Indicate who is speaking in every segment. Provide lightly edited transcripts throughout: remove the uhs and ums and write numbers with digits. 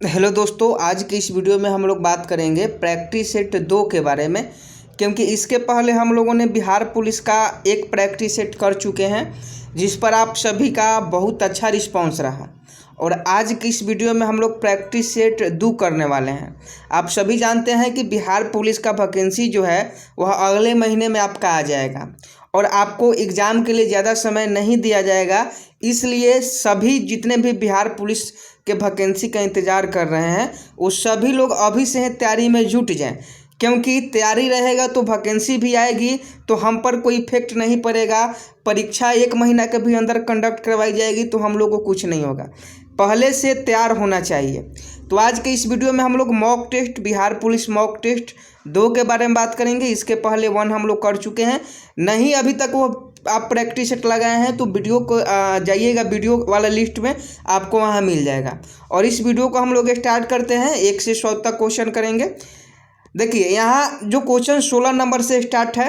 Speaker 1: Hello दोस्तों, आज की इस वीडियो में हम लोग बात करेंगे प्रैक्टिस सेट 2 के बारे में। क्योंकि इसके पहले हम लोगों ने बिहार पुलिस का एक प्रैक्टिस सेट कर चुके हैं, जिस पर आप सभी का बहुत अच्छा रिस्पांस रहा। और आज की इस वीडियो में हम लोग प्रैक्टिस सेट 2 करने वाले हैं। आप सभी जानते हैं कि बिहार पुलिस का वैकेंसी जो है वह अगले महीने में आपका आ जाएगा और आपको एग्ज़ाम के लिए ज़्यादा समय नहीं दिया जाएगा। इसलिए सभी जितने भी बिहार पुलिस के वैकेंसी का इंतज़ार कर रहे हैं वो सभी लोग अभी से तैयारी में जुट जाएं, क्योंकि तैयारी रहेगा तो वैकेंसी भी आएगी, तो हम पर कोई इफेक्ट नहीं पड़ेगा। परीक्षा 1 महीना के भी अंदर कंडक्ट करवाई जाएगी तो हम लोग को कुछ नहीं होगा। पहले से तैयार होना चाहिए। तो आज के इस वीडियो में हम लोग mock test, Bihar police mock test 2 के बारे में बात करेंगे। इसके पहले 1 हम लोग कर चुके हैं। नहीं अभी तक वो आप प्रैक्टिस सेट लगाए हैं तो वीडियो को जाइएगा, वीडियो वाला लिस्ट में आपको वहाँ मिल जाएगा। और इस वीडियो को हम लोग स्टार्ट करते हैं। 1 से 100 तक क्वेश्चन करेंगे। देखिए यहाँ जो क्वेश्चन 16 नंबर से स्टार्ट है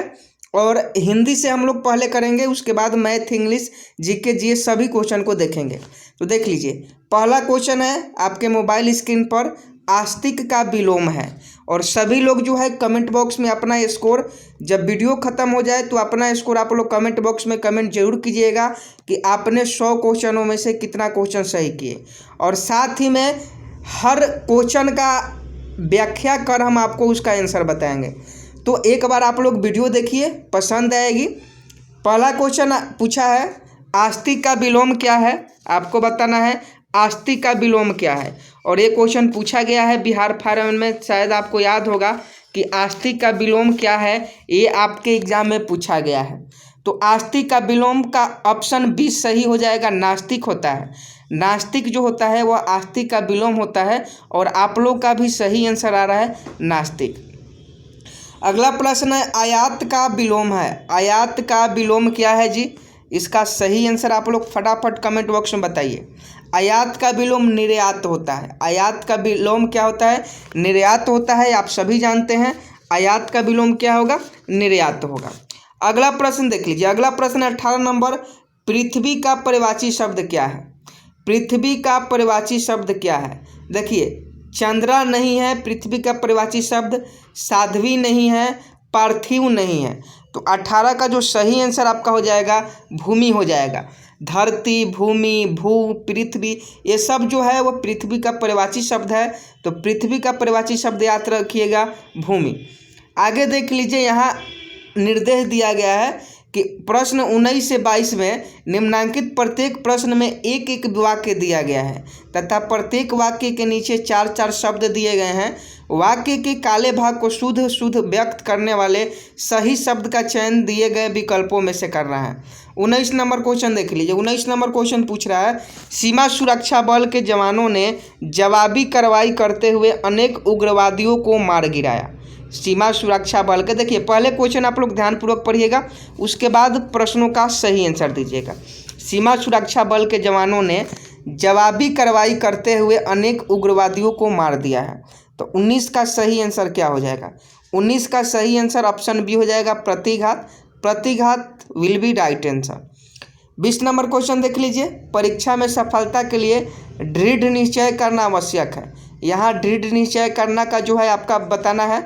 Speaker 1: और हिंदी से हम लोग पहले करेंगे, उसके बाद मैथ, इंग्लिश, जीके, जीएस सभी क्वेश्चन को देखेंगे। तो देख लीजिए, पहला क्वेश्चन है आपके मोबाइल स्क्रीन पर, आस्तिक का विलोम है। और सभी लोग जो है कमेंट बॉक्स में अपना स्कोर, जब वीडियो ख़त्म हो जाए तो अपना स्कोर आप लोग कमेंट बॉक्स में कमेंट जरूर कीजिएगा कि आपने 100 क्वेश्चनों में से कितना क्वेश्चन सही किए। और साथ ही में हर क्वेश्चन का व्याख्या कर हम आपको उसका आंसर बताएंगे। तो एक बार आप लोग वीडियो देखिए, पसंद आएगी। पहला क्वेश्चन पूछा है आस्तिक का विलोम क्या है, आपको बताना है आस्तिक का विलोम क्या है। और ये क्वेश्चन पूछा गया है बिहार फार्म में, शायद आपको याद होगा कि आस्तिक का विलोम क्या है, ये आपके एग्जाम में पूछा गया है। तो आस्तिक का विलोम का ऑप्शन 20 सही हो जाएगा, नास्तिक होता है। नास्तिक जो होता है वह आस्तिक का विलोम होता है और आप लोग का भी सही आंसर आ रहा है नास्तिक। अगला प्रश्न है आयात का विलोम है। आयात का विलोम क्या है जी, इसका सही आंसर आप लोग फटाफट कमेंट बॉक्स में बताइए। आयात का विलोम निर्यात होता है। आयात का विलोम क्या होता है, निर्यात होता है। आप सभी जानते हैं आयात का विलोम क्या होगा, निर्यात होगा। अगला प्रश्न देख लीजिए। अगला प्रश्न 18 नंबर, पृथ्वी का परिवाची शब्द क्या है। पृथ्वी का परिवाची शब्द क्या है। देखिए, चंद्रा नहीं है पृथ्वी का परिवाची शब्द, साध्वी नहीं है, पार्थिव नहीं है। तो 18 का जो सही आंसर आपका हो जाएगा भूमि हो जाएगा। धरती, भूमि, भू, पृथ्वी, ये सब जो है वो पृथ्वी का परिवाची शब्द है। तो पृथ्वी का परिवाची शब्द याद रखिएगा भूमि। आगे देख लीजिए, यहाँ निर्देश दिया गया है कि प्रश्न 19 से 22 में निम्नांकित प्रत्येक प्रश्न में एक एक वाक्य दिया गया है तथा प्रत्येक वाक्य के नीचे 4-4 शब्द दिए गए हैं। वाक्य के काले भाग को शुद्ध शुद्ध व्यक्त करने वाले सही शब्द का चयन दिए गए विकल्पों में से करना है। 19 नंबर क्वेश्चन देख लीजिए। 19 नंबर क्वेश्चन पूछ रहा है सीमा सुरक्षा बल के जवानों ने जवाबी कार्रवाई करते हुए अनेक उग्रवादियों को मार गिराया। सीमा सुरक्षा बल के, देखिए पहले क्वेश्चन आप लोग ध्यानपूर्वक पढ़िएगा, उसके बाद प्रश्नों का सही आंसर दीजिएगा। सीमा सुरक्षा बल के जवानों ने जवाबी कार्रवाई करते हुए अनेक उग्रवादियों को मार दिया है। तो 19 का सही आंसर क्या हो जाएगा, 19 का सही आंसर ऑप्शन बी हो जाएगा प्रतिघात। प्रतिघात will be right answer. 20 number question देख लीजिए। परीक्षा में सफलता के लिए दृढ़ निश्चय करना आवश्यक है। यहाँ दृढ़ निश्चय करना का जो है आपका बताना है।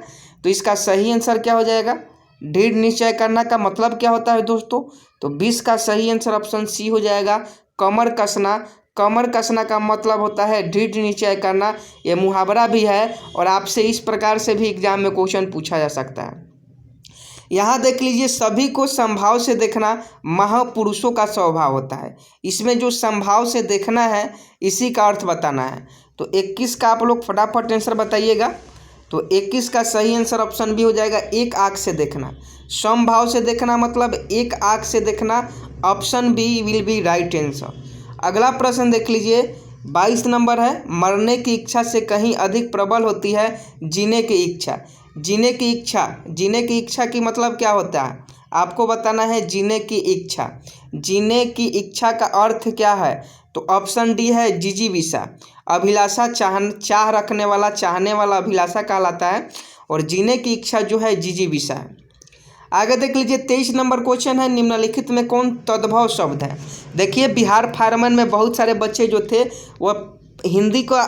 Speaker 1: तो इसका सही आंसर क्या हो जाएगा, दृढ़ निश्चय करना का मतलब क्या होता है दोस्तों। तो 20 का सही आंसर ऑप्शन सी हो जाएगा कमर कसना। कमर कसना का मतलब होता है दृढ़ निश्चय करना। यह मुहावरा भी है और आपसे इस प्रकार से भी एग्जाम में क्वेश्चन पूछा जा सकता है। यहाँ देख लीजिए, सभी को समभाव से देखना महापुरुषों का स्वभाव होता है। इसमें जो समभाव से देखना है इसी का अर्थ बताना है। तो 21 का आप लोग फटाफट आंसर बताइएगा। तो 21 का सही आंसर ऑप्शन बी हो जाएगा एक आँख से देखना। समभाव से देखना मतलब एक आँख से देखना, option B will be right answer. अगला प्रश्न देख लीजिए। 22 नंबर है मरने की इच्छा से कहीं अधिक प्रबल होती है जीने की इच्छा। जीने की इच्छा, जीने की इच्छा की मतलब क्या होता है आपको बताना है। जीने की इच्छा, जीने की इच्छा का अर्थ क्या है। तो ऑप्शन डी है जिजीविषा। अभिलाषा, चाह रखने वाला, चाहने वाला अभिलाषा कहलाता है। और जीने की इच्छा जो है जिजीविषा है। आगे देख लीजिए। 23 नंबर क्वेश्चन है निम्नलिखित में कौन तद्भव शब्द है। देखिए बिहार फार्मन में बहुत सारे बच्चे जो थे वह हिंदी का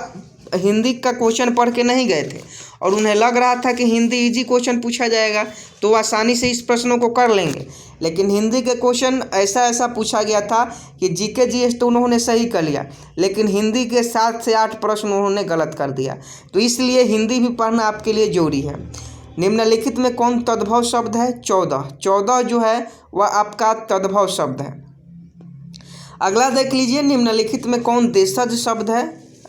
Speaker 1: हिंदी का क्वेश्चन पढ़ के नहीं गए थे और उन्हें लग रहा था कि हिंदी इजी क्वेश्चन पूछा जाएगा तो आसानी से इस प्रश्नों को कर लेंगे, लेकिन हिंदी के क्वेश्चन ऐसा पूछा गया था कि जीके जीएस तो उन्होंने सही कर लिया, लेकिन हिंदी के 7 से 8 प्रश्न उन्होंने गलत कर दिया। तो इसलिए हिंदी भी पढ़ना आपके लिए जरूरी है। निम्नलिखित में कौन तद्भव शब्द है? 14 जो है वह आपका तद्भव शब्द है। अगला देख लीजिए, निम्नलिखित में कौन देशज शब्द है?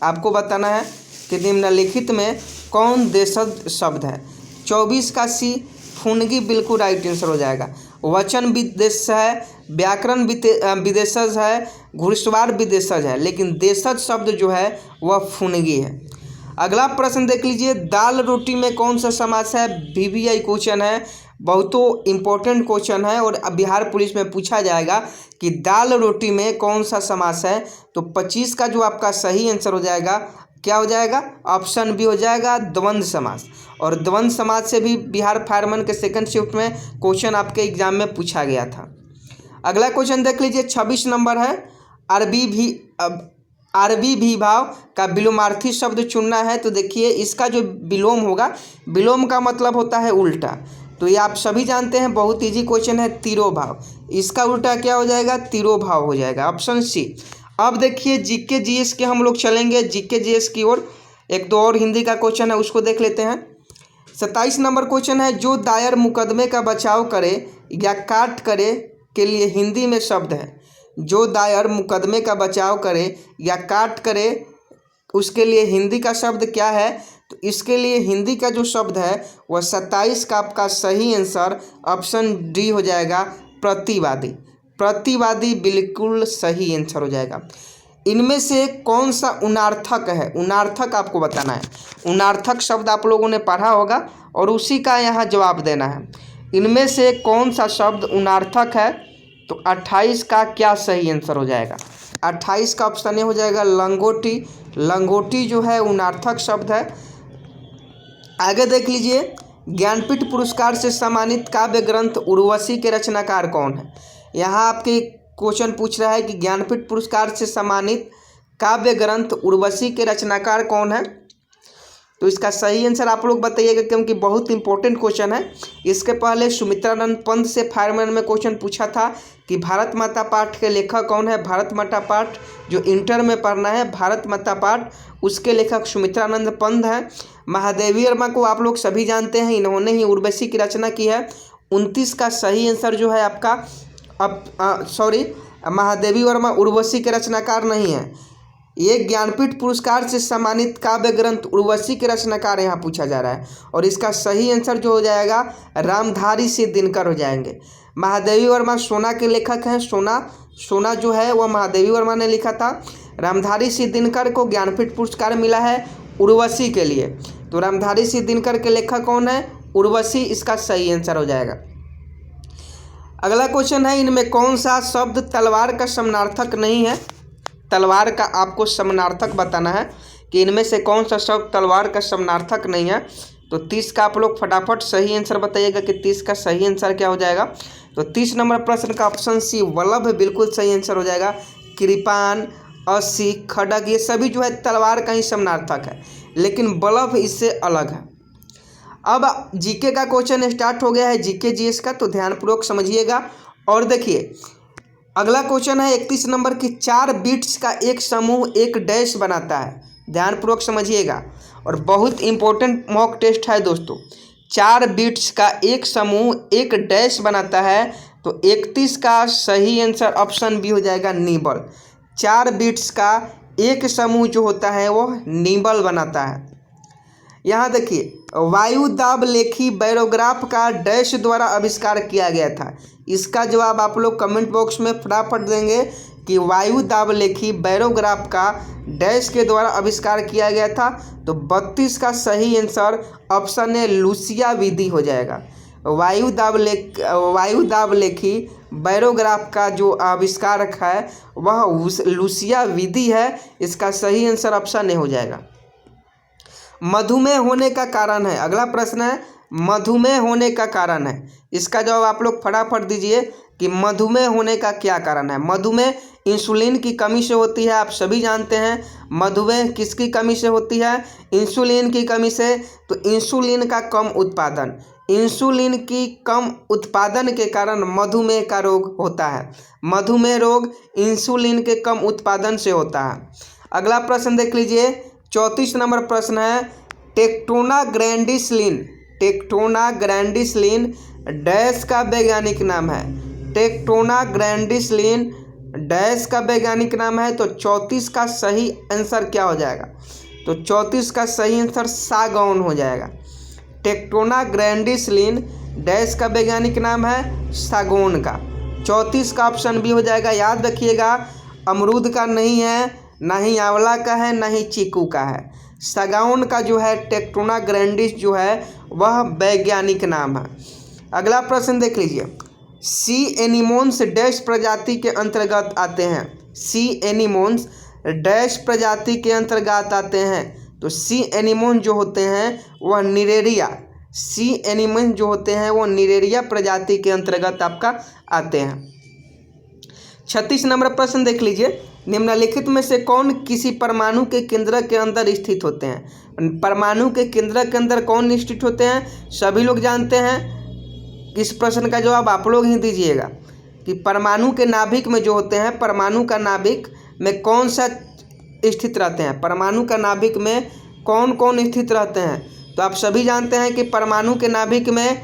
Speaker 1: आपको बताना है कि निम्नलिखित में कौन देशज शब्द है। 24 का सी फुनगी बिल्कुल राइट आंसर हो जाएगा। वचन विदेश है, व्याकरण विदेशज है, घुड़सवार विदेशज है, लेकिन देशज शब्द जो है वह फुनगी है। अगला प्रश्न देख लीजिए, दाल रोटी में कौन सा समास है? VVI क्वेश्चन है, बहुत इंपॉर्टेंट क्वेश्चन है और बिहार पुलिस में पूछा जाएगा कि दाल रोटी में कौन सा समास है। तो 25 का जो आपका सही आंसर हो जाएगा क्या हो जाएगा? ऑप्शन बी हो जाएगा, द्वंद्व समास। और द्वंद्व समास से भी बिहार फायरमैन के सेकंड शिफ्ट में क्वेश्चन आपके एग्जाम में पूछा गया था। अगला क्वेश्चन देख लीजिए, 26 नंबर है, अरबी भी भाव का विलोमार्थी शब्द चुनना है। तो देखिए इसका जो विलोम होगा, विलोम का मतलब होता है उल्टा, तो ये आप सभी जानते हैं, बहुत इजी क्वेश्चन है, तिरोभाव। इसका उल्टा क्या हो जाएगा? तिरोभाव हो जाएगा, ऑप्शन सी। अब देखिए जीके जीएस के हम लोग चलेंगे, जीके जीएस की ओर। एक दो और हिंदी का क्वेश्चन है, उसको देख लेते हैं। 27 नंबर क्वेश्चन है, जो दायर मुकदमे का बचाव करे या काट करे के लिए हिंदी में शब्द है। जो दायर मुकदमे का बचाव करे या काट करे उसके लिए हिंदी का शब्द क्या है? तो इसके लिए हिंदी का जो शब्द है वह 27 का आपका सही आंसर ऑप्शन डी हो जाएगा, प्रतिवादी। प्रतिवादी बिल्कुल सही आंसर हो जाएगा। इनमें से कौन सा उनार्थक है? उनार्थक आपको बताना है। उनार्थक शब्द आप लोगों ने पढ़ा होगा और उसी का यहाँ जवाब देना है। इनमें से कौन सा शब्द उनार्थक है? तो 28 का क्या सही आंसर हो जाएगा? 28 का ऑप्शन ए हो जाएगा, लंगोटी। लंगोटी जो है उनार्थक शब्द है। आगे देख लीजिए, ज्ञानपीठ पुरस्कार से सम्मानित काव्य ग्रंथ उर्वशी के रचनाकार कौन है? यहाँ आपके क्वेश्चन पूछ रहा है कि ज्ञानपीठ पुरस्कार से सम्मानित काव्य ग्रंथ उर्वशी के रचनाकार कौन है? तो इसका सही आंसर आप लोग बताइएगा, क्योंकि बहुत इंपॉर्टेंट क्वेश्चन है। इसके पहले सुमित्रानंद पंत से फायरमैन में क्वेश्चन पूछा था कि भारत माता पाठ के लेखक कौन है? भारत माता पाठ जो इंटर में पढ़ना है, भारत माता पाठ, उसके लेखक सुमित्रानंद पंत हैं। महादेवी वर्मा को आप लोग सभी जानते हैं, इन्होंने ही उर्वशी की रचना की है। 29 का सही आंसर जो है आपका महादेवी वर्मा उर्वशी के रचनाकार नहीं है। ये ज्ञानपीठ पुरस्कार से सम्मानित काव्य ग्रंथ उर्वशी के रचनाकार यहाँ पूछा जा रहा है, और इसका सही आंसर जो हो जाएगा रामधारी सिंह दिनकर हो जाएंगे। महादेवी वर्मा सोना के लेखक हैं। सोना जो है वह महादेवी वर्मा ने लिखा था। रामधारी सिंह दिनकर को ज्ञानपीठ पुरस्कार मिला है उर्वशी के लिए। तो रामधारी सिंह दिनकर के लेखक कौन है? उर्वशी, इसका सही आंसर हो जाएगा। अगला क्वेश्चन है, इनमें कौन सा शब्द तलवार का समानार्थक नहीं है? तलवार का आपको समानार्थक बताना है कि इनमें से कौन सा शब्द तलवार का समानार्थक नहीं है। तो 30 का आप लोग फटाफट सही आंसर बताइएगा कि 30 का सही आंसर क्या हो जाएगा। तो 30 नंबर प्रश्न का ऑप्शन सी वल्लभ बिल्कुल सही आंसर हो जाएगा। कृपान, अस्सी, खड्ग, ये सभी जो है तलवार का ही समानार्थक है, लेकिन वल्लभ इससे अलग है। अब जीके का क्वेश्चन स्टार्ट हो गया है, जीके जीएस का, तो ध्यानपूर्वक समझिएगा और देखिए। अगला क्वेश्चन है 31 नंबर की, 4 बिट्स का एक समूह एक डैश बनाता है। ध्यानपूर्वक समझिएगा और बहुत इंपॉर्टेंट मॉक टेस्ट है दोस्तों। 4 बिट्स का एक समूह एक डैश बनाता है, तो 31 का सही आंसर ऑप्शन बी हो जाएगा, निबल। 4 बिट्स का एक समूह जो होता है वो निबल बनाता है। यहाँ देखिए, वायु दाब लेखी बैरोग्राफ का डैश द्वारा आविष्कार किया गया था। इसका जवाब आप लोग कमेंट बॉक्स में फटाफट देंगे कि वायु दाब लेखी बैरोग्राफ का डैश के द्वारा आविष्कार किया गया था। तो 32 का सही आंसर ऑप्शन ए लूसिया विधि हो जाएगा। वायु दाब लेखी बैरोग्राफ का जो आविष्कारक है वह लूसिया विधि है। इसका सही आंसर ऑप्शन ए हो जाएगा। मधुमेह होने का कारण है। अगला प्रश्न है, मधुमेह होने का कारण है। इसका जवाब आप लोग फटाफट दीजिए कि मधुमेह होने का क्या कारण है। मधुमेह इंसुलिन की कमी से होती है, आप सभी जानते हैं। मधुमेह किसकी कमी से होती है? इंसुलिन की कमी से। तो इंसुलिन का कम उत्पादन, इंसुलिन की कम उत्पादन के कारण मधुमेह का रोग होता है। मधुमेह रोग इंसुलिन के कम उत्पादन से होता है। अगला प्रश्न देख लीजिए, 34 नंबर प्रश्न है, टेक्टोना ग्रैंडिस लिन, टेक्टोना ग्रैंडिस लिन डैश का वैज्ञानिक नाम है। टेक्टोना ग्रैंडिस लिन डैश का वैज्ञानिक नाम है। तो 34 का सही आंसर क्या हो जाएगा? तो 34 का सही आंसर सागौन हो जाएगा। टेक्टोना ग्रैंडिस लिन डैश का वैज्ञानिक नाम है सागौन का। 34 का ऑप्शन भी हो जाएगा। याद रखिएगा, अमरूद का नहीं है, ना ही आंवला का है, ना ही चीकू का है। सागौन का जो है टेक्टोना ग्रैंडिस जो है वह वैज्ञानिक नाम है। अगला प्रश्न देख लीजिए, सी एनिमोन्स डैश प्रजाति के अंतर्गत आते हैं। सी एनिमोन्स डैश प्रजाति के अंतर्गत आते हैं। तो सी एनिमोन जो होते हैं वह निरेरिया, सी एनिमोन जो होते हैं वह निरेरिया प्रजाति के अंतर्गत आपका आते हैं। 36 नंबर प्रश्न देख लीजिए, निम्नलिखित में से कौन किसी परमाणु के केंद्र के अंदर स्थित होते हैं? परमाणु के केंद्र के अंदर कौन स्थित होते हैं? सभी लोग जानते हैं। इस प्रश्न का जवाब आप लोग ही दीजिएगा कि परमाणु के नाभिक में जो होते हैं, परमाणु का नाभिक में कौन सा स्थित रहते हैं? परमाणु का नाभिक में कौन कौन स्थित रहते हैं? तो आप सभी जानते हैं कि परमाणु के नाभिक में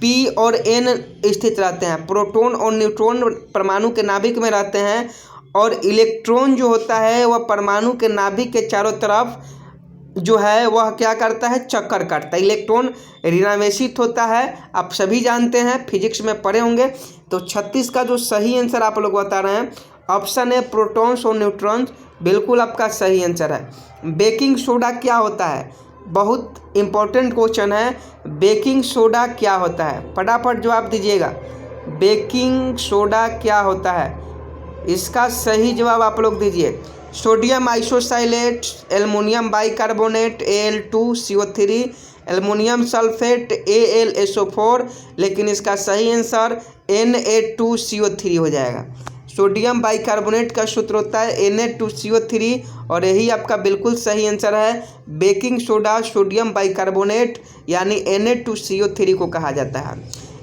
Speaker 1: पी और एन स्थित रहते हैं। प्रोटॉन और न्यूट्रॉन परमाणु के नाभिक में रहते हैं और इलेक्ट्रॉन जो होता है वह परमाणु के नाभिक के चारों तरफ जो है वह क्या करता है? चक्कर काटता है। इलेक्ट्रॉन ऋणावेशित होता है, आप सभी जानते हैं, फिजिक्स में पढ़े होंगे। तो 36 का जो सही आंसर आप लोग बता रहे हैं ऑप्शन है प्रोटॉन्स और न्यूट्रॉन्स, बिल्कुल आपका सही आंसर है। बेकिंग सोडा क्या होता है? बहुत इंपॉर्टेंट क्वेश्चन है। बेकिंग सोडा क्या होता है? फटाफट जवाब दीजिएगा, बेकिंग सोडा क्या होता है? इसका सही जवाब आप लोग दीजिए। सोडियम आइसोसाइलेट, aluminium bicarbonate Al2CO3, aluminium sulphate AlSO4, लेकिन इसका सही आंसर Na2CO3 हो जाएगा। सोडियम बाइकार्बोनेट का सूत्र होता है Na2CO3 और यही आपका बिल्कुल सही आंसर है। बेकिंग सोडा सोडियम बाइकार्बोनेट यानी Na2CO3 को कहा जाता है।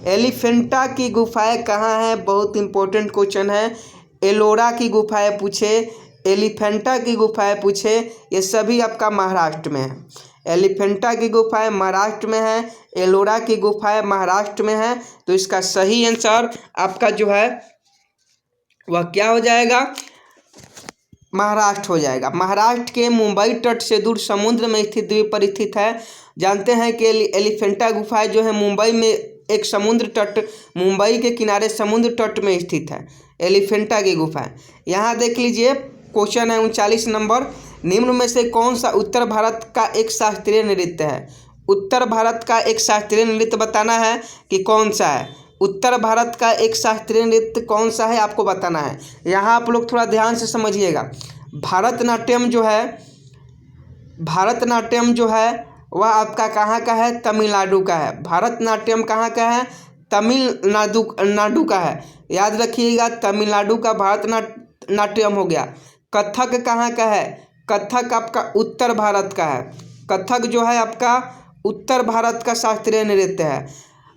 Speaker 1: एलिफेंटा की गुफाएं कहाँ हैं? बहुत इंपॉर्टेंट क्वेश्चन है। एलोरा की गुफाएं पूछे, एलिफेंटा की गुफाएं पूछे, ये सभी आपका महाराष्ट्र में है। एलिफेंटा की गुफाएं महाराष्ट्र में है, एलोरा की गुफाएं महाराष्ट्र में है। तो इसका सही आंसर आपका जो है वह क्या हो जाएगा? महाराष्ट्र हो जाएगा। महाराष्ट्र के मुंबई तट से दूर समुद्र में स्थित द्वीप पर स्थित है। जानते हैं कि एलिफेंटा गुफाएं जो है मुंबई में एक समुद्र तट, मुंबई के किनारे समुद्र तट में स्थित है एलिफेंटा की गुफाएं। यहाँ देख लीजिए, क्वेश्चन है 39 नंबर, निम्न में से कौन सा उत्तर भारत का एक शास्त्रीय नृत्य है? उत्तर भारत का एक शास्त्रीय नृत्य बताना है कि कौन सा है। उत्तर भारत का एक शास्त्रीय नृत्य कौन सा है आपको बताना है। यहाँ आप लोग थोड़ा ध्यान से समझिएगा। भारतनाट्यम जो है, भारतनाट्यम जो है वह आपका कहाँ का है? तमिलनाडु का है। भारतनाट्यम कहाँ का है? तमिलनाडु का है। याद रखिएगा, तमिलनाडु का भारतनाट्यम हो गया। कथक कहाँ का है? कथक आपका उत्तर भारत का है। कथक जो है आपका उत्तर भारत का शास्त्रीय नृत्य है।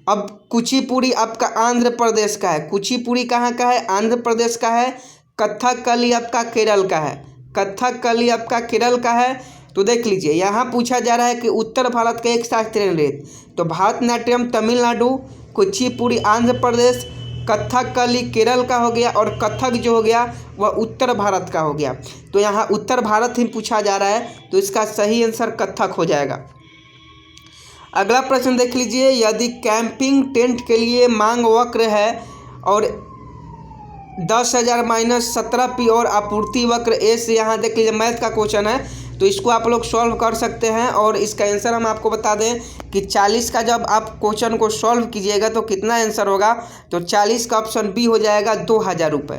Speaker 1: अब कुचिपुड़ी आपका आंध्र प्रदेश का है। कुचिपुड़ी कहाँ का है? आंध्र प्रदेश का है। कथकली आपका केरल का है। कथकली आपका केरल का है। तो देख लीजिए, यहाँ पूछा जा रहा है कि उत्तर भारत का एक शास्त्रीय नृत्य, तो भारतनाट्यम तमिलनाडु, कुचिपुड़ी आंध्र प्रदेश, कथकली केरल का हो गया और कथक जो हो गया वह उत्तर भारत का हो गया। तो यहाँ उत्तर भारत ही पूछा जा रहा है, तो इसका सही आंसर कथक हो जाएगा। अगला प्रश्न देख लीजिए, यदि कैंपिंग टेंट के लिए मांग वक्र है और 10,000 माइनस 17P और आपूर्ति वक्र A से, यहाँ देख लीजिए मैथ का क्वेश्चन है, तो इसको आप लोग सॉल्व कर सकते हैं। और इसका आंसर हम आपको बता दें कि 40 का जब आप क्वेश्चन को सॉल्व कीजिएगा तो कितना आंसर होगा? तो 40 का ऑप्शन बी हो जाएगा 2,000 रुपये।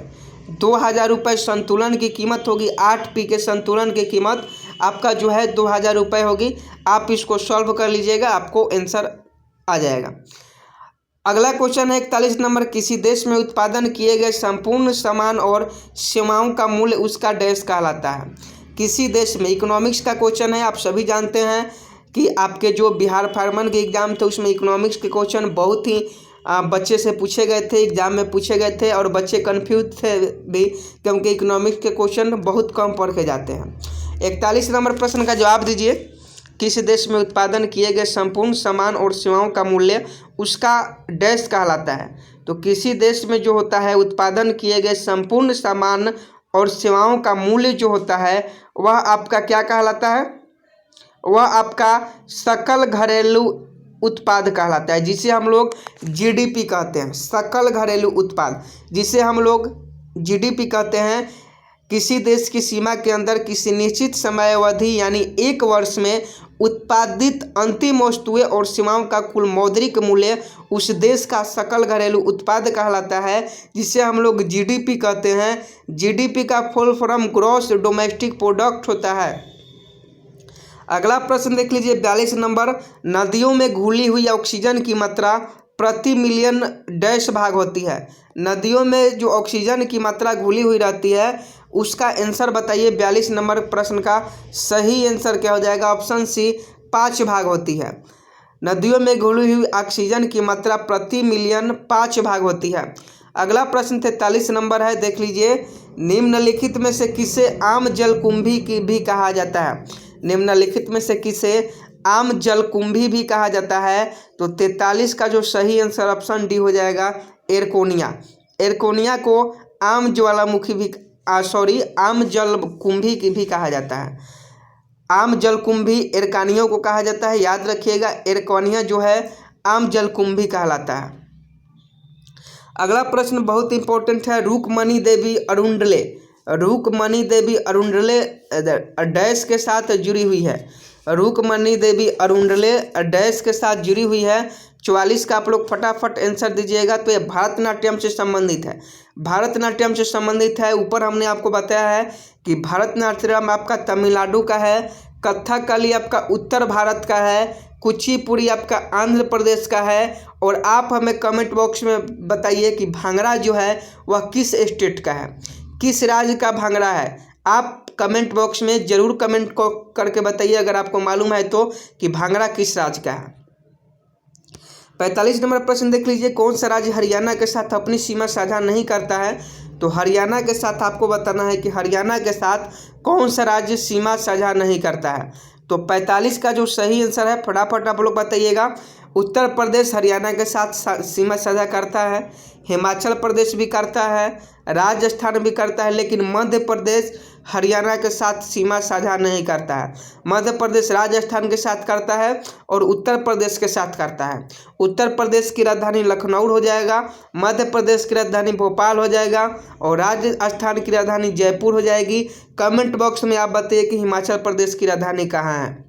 Speaker 1: 2,000 रुपये संतुलन की कीमत होगी। 8P के संतुलन की कीमत आपका जो है 2,000 रुपये होगी। आप इसको सॉल्व कर लीजिएगा, आपको आंसर आ जाएगा। अगला क्वेश्चन है 41 नंबर, किसी देश में उत्पादन किए गए संपूर्ण सामान और सेवाओं का मूल्य उसका डैश कहलाता है। किसी देश में, इकोनॉमिक्स का क्वेश्चन है। आप सभी जानते हैं कि आपके जो बिहार फार्मन के एग्जाम थे उसमें इकोनॉमिक्स के क्वेश्चन बहुत ही बच्चे से पूछे गए थे, एग्जाम में पूछे गए थे और बच्चे कंफ्यूज थे भी, क्योंकि इकोनॉमिक्स के क्वेश्चन बहुत कम पढ़ के जाते हैं। 41 नंबर प्रश्न का जवाब दीजिए। किस देश में उत्पादन किए गए संपूर्ण सामान और सेवाओं का मूल्य उसका डैश कहलाता है। तो किसी देश में जो होता है उत्पादन किए गए संपूर्ण सामान और सेवाओं का मूल्य जो होता है वह आपका क्या कहलाता है, वह आपका सकल घरेलू उत्पाद कहलाता है, जिसे हम लोग जीडीपी कहते हैं। सकल घरेलू उत्पाद जिसे हम लोग जीडीपी कहते हैं। किसी देश की सीमा के अंदर किसी निश्चित समयावधि यानी 1 वर्ष में उत्पादित अंतिम वस्तुएं और सेवाओं का कुल मौद्रिक मूल्य उस देश का सकल घरेलू उत्पाद कहलाता है, जिसे हम लोग जीडीपी कहते हैं। जीडीपी का full form gross domestic product होता है। अगला प्रश्न देख लीजिए 42 नंबर, नदियों में घुली हुई ऑक्सीजन की मात्रा प्रति मिलियन डैश भाग होती है। नदियों में जो ऑक्सीजन की मात्रा घुली हुई रहती है उसका आंसर बताइए। 42 नंबर प्रश्न का सही आंसर क्या हो जाएगा? ऑप्शन सी 5 भाग होती है। नदियों में घुली हुई ऑक्सीजन की मात्रा प्रति मिलियन 5 भाग होती है। अगला प्रश्न 43 नंबर है, देख लीजिए। निम्नलिखित में से किसे आम जलकुंभी की भी कहा जाता है? निम्नलिखित में से किसे आम जलकुंभी भी कहा जाता है? तो 43 का जो सही आंसर ऑप्शन डी हो जाएगा, एरकोनिया। एरकोनिया को आम ज्वालामुखी भी आम जलकुंभी की भी कहा जाता है। आम जलकुंभी एरकानियों को कहा जाता है, याद रखिएगा। एरकोनिया जो है आम जलकुंभी कहलाता है। अगला प्रश्न बहुत इंपॉर्टेंट है, रुक्मणी देवी अरुंडले। रुक्मणी देवी अरुंडले डैश के साथ जुड़ी हुई है। रुक्मणी देवी अरुंडले डैश के साथ जुड़ी हुई है। 44 का आप लोग फटाफट आंसर दीजिएगा। तो ये भरतनाट्यम से संबंधित है। भरतनाट्यम से संबंधित है। ऊपर हमने आपको बताया है कि भरतनाट्यम आपका तमिलनाडु का है, कथकली आपका उत्तर भारत का है, कुचिपुड़ी आपका आंध्र प्रदेश का है। और आप हमें कमेंट बॉक्स में बताइए कि भांगड़ा जो है वह किस स्टेट का है, किस राज्य का भांगड़ा है। आप कमेंट बॉक्स में ज़रूर कमेंट करके बताइए अगर आपको मालूम है तो, कि भांगड़ा किस राज्य का है। 45 नंबर प्रश्न देख लीजिए। कौन सा राज्य हरियाणा के साथ अपनी सीमा साझा नहीं करता है? तो हरियाणा के साथ आपको बताना है कि हरियाणा के साथ कौन सा राज्य सीमा साझा नहीं करता है। तो 45 का जो सही आंसर है फटाफट आप लोग बताइएगा। उत्तर प्रदेश हरियाणा के साथ सीमा साझा करता है, हिमाचल प्रदेश भी करता है, राजस्थान भी करता है, लेकिन मध्य प्रदेश हरियाणा के साथ सीमा साझा नहीं करता है। मध्य प्रदेश राजस्थान के साथ करता है और उत्तर प्रदेश के साथ करता है। उत्तर प्रदेश की राजधानी लखनऊ हो जाएगा, मध्य प्रदेश की राजधानी भोपाल हो जाएगा और राजस्थान की राजधानी जयपुर हो जाएगी। कमेंट बॉक्स में आप बताइए कि हिमाचल प्रदेश की राजधानी कहाँ है।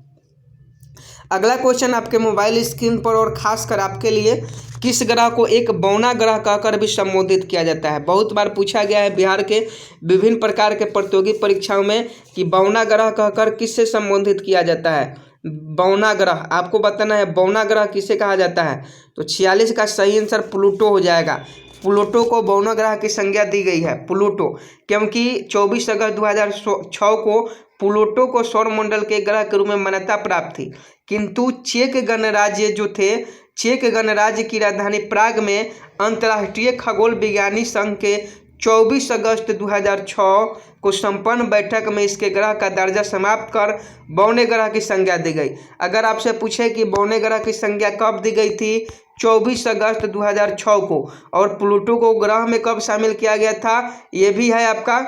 Speaker 1: अगला क्वेश्चन आपके मोबाइल स्क्रीन पर और खासकर आपके लिए, किस ग्रह को एक बौना ग्रह कहकर भी संबोधित किया जाता है? बहुत बार पूछा गया है बिहार के विभिन्न प्रकार के प्रतियोगी परीक्षाओं में कि बौना ग्रह कहकर किससे संबोधित किया जाता है। बौना ग्रह आपको बताना है, बौना ग्रह किसे कहा जाता है। तो 46 का सही आंसर प्लूटो हो जाएगा। प्लूटो को बौना ग्रह की संज्ञा दी गई है, प्लूटो, क्योंकि 24 अगस्त 2006 को प्लूटो को सौरमंडल के ग्रह के रूप में मान्यता प्राप्त थी। किंतु चेक गणराज्य जो थे, चेक गणराज्य की राजधानी प्राग में अंतर्राष्ट्रीय खगोल विज्ञानी संघ के 24 अगस्त 2006 को संपन्न बैठक में इसके ग्रह का दर्जा समाप्त कर बौने ग्रह की संज्ञा दी गई। अगर आपसे पूछे कि बौने ग्रह की संज्ञा कब दी गई थी? 24 अगस्त 2006 को। और प्लूटो को ग्रह में कब शामिल किया गया था? ये भी है आपका,